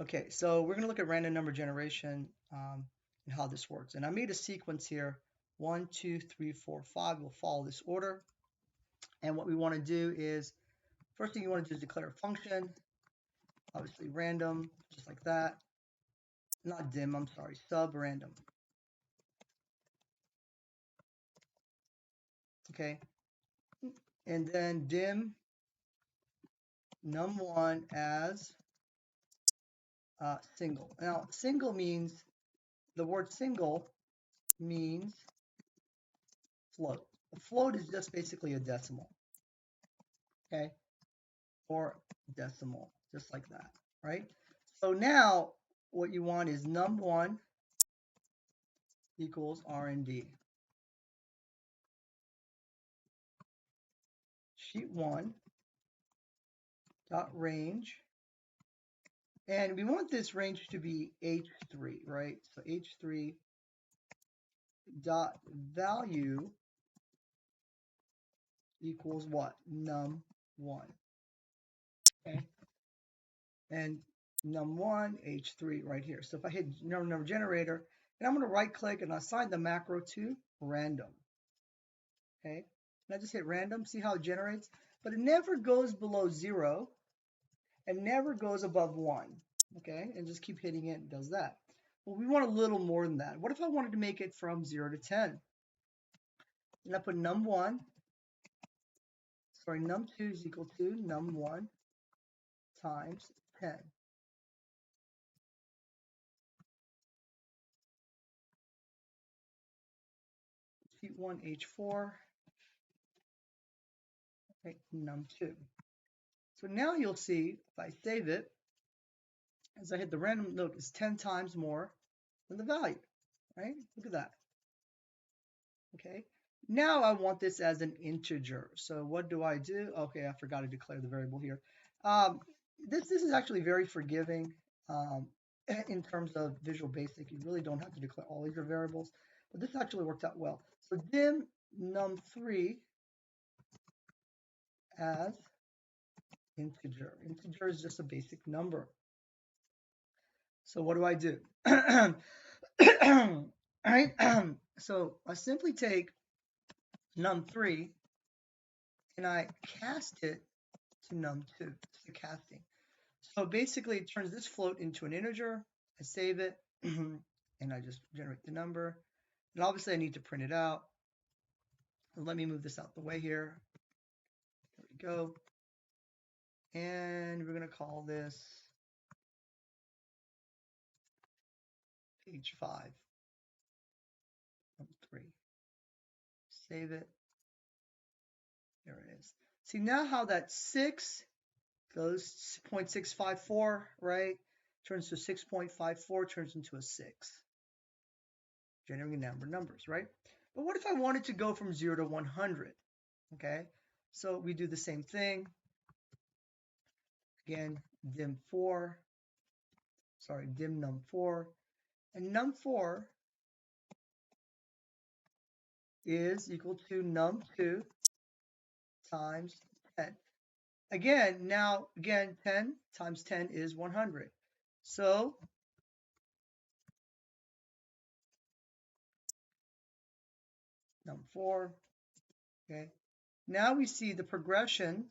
Okay, so we're going to look at random number generation and how this works. And I made a sequence here. 1, 2, 3, 4, 5. We'll follow this order. And what we want to do is, first thing you want to do is declare a function, obviously random, just like that. Not dim, I'm sorry, sub random. Okay, and then dim num1 as single. Now, single means, the word single means float. A float is just basically a decimal, okay, or decimal, just like that, right? So now what you want is num1 equals RND. Sheet1 dot range, and we want this range to be H3, right? So H3 dot value equals what? Num1. Okay, and num1 H3 right here. So if I hit number generator, and I'm going to right click and assign the macro to random. Okay, and I just hit random, see how it generates, but it never goes below 0 and never goes above 1. Okay, and just keep hitting it and does that. Well, we want a little more than that. What if I wanted to make it from 0 to 10? And I put num1, sorry, num2 is equal to num1 times 10. Sheet1 H4, okay, num2. So now you'll see, if I save it, as I hit the random, look, it's 10 times more than the value, right? Look at that. Okay, now I want this as an integer. So what do? Okay, I forgot to declare the variable here. Um, this is actually very forgiving in terms of Visual Basic. You really don't have to declare all of your variables, but this actually worked out well. So dim num3 as integer. Integer is just a basic number. So what do? All right, so I simply take num3 and I cast it to num2. It's the casting. So basically it turns this float into an integer. I save it and I just generate the number. And obviously I need to print it out. So let me move this out the way here. There we go. And we're going to call this page 5. Num3. Save it. There it is. See now how that 6 goes 0.654, right? Turns to 6.54, turns into a 6. Generating a number of numbers, right? But what if I wanted to go from 0 to 100? Okay, so we do the same thing. Again, dim num4. And num4 is equal to num2 times 10. Again, 10 times 10 is 100. So num4, okay. Now we see the progression,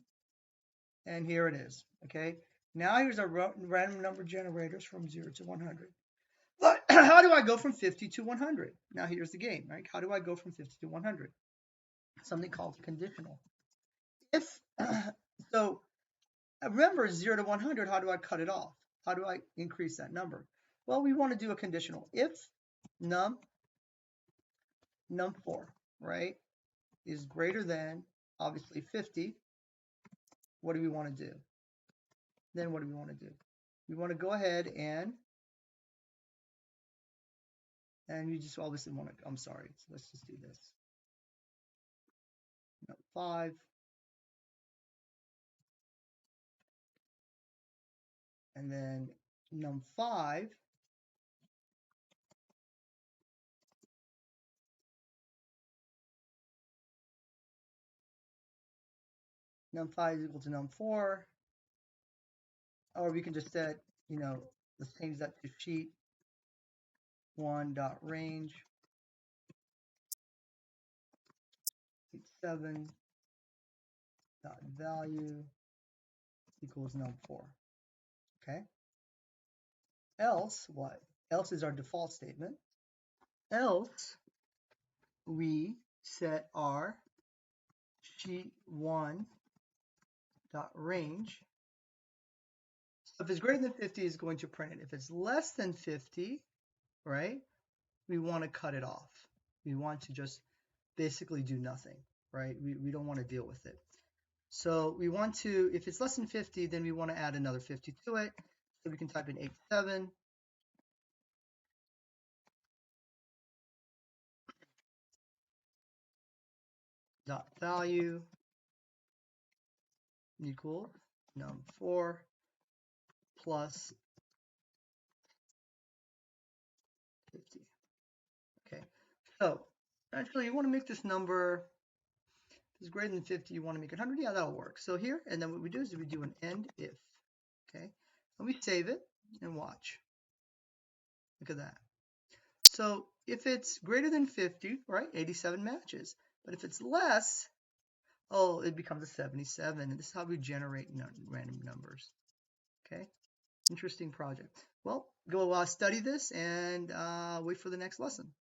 and here it is, okay. Now here's our random number generators from 0 to 100. But how do I go from 50 to 100? Now here's the game, right? How do I go from 50 to 100? Something called conditional. If so, remember 0 to 100, how do I cut it off? How do I increase that number? Well, we want to do a conditional. If num4, right, is greater than, obviously, 50, what do we want to do? Then what do we want to do? We want to go ahead and you just obviously want to, I'm sorry, so let's just do this. Num5, and then num5 num5 is equal to num4, or we can just set, Let's change that to sheet 1.range 87.value equals num4. Okay. Else what? Else is our default statement. Else we set our sheet1.range. So if it's greater than 50, it's going to print it. If it's less than 50, right, we want to cut it off. We want to just basically do nothing, right? We don't want to deal with it. So we want to, if it's less than 50, then we want to add another 50 to it. So we can type in 87. Dot value equal num4 plus 50. Okay, so actually you want to make this number, if it's greater than 50, you want to make it 100. Yeah, that'll work. So here, and then what we do is we do an end if. Okay, and we save it and watch. Look at that. So if it's greater than 50, right, 87 matches. But if it's less, oh, it becomes a 77. And this is how we generate random numbers. Okay, interesting project. Well, go study this and wait for the next lesson.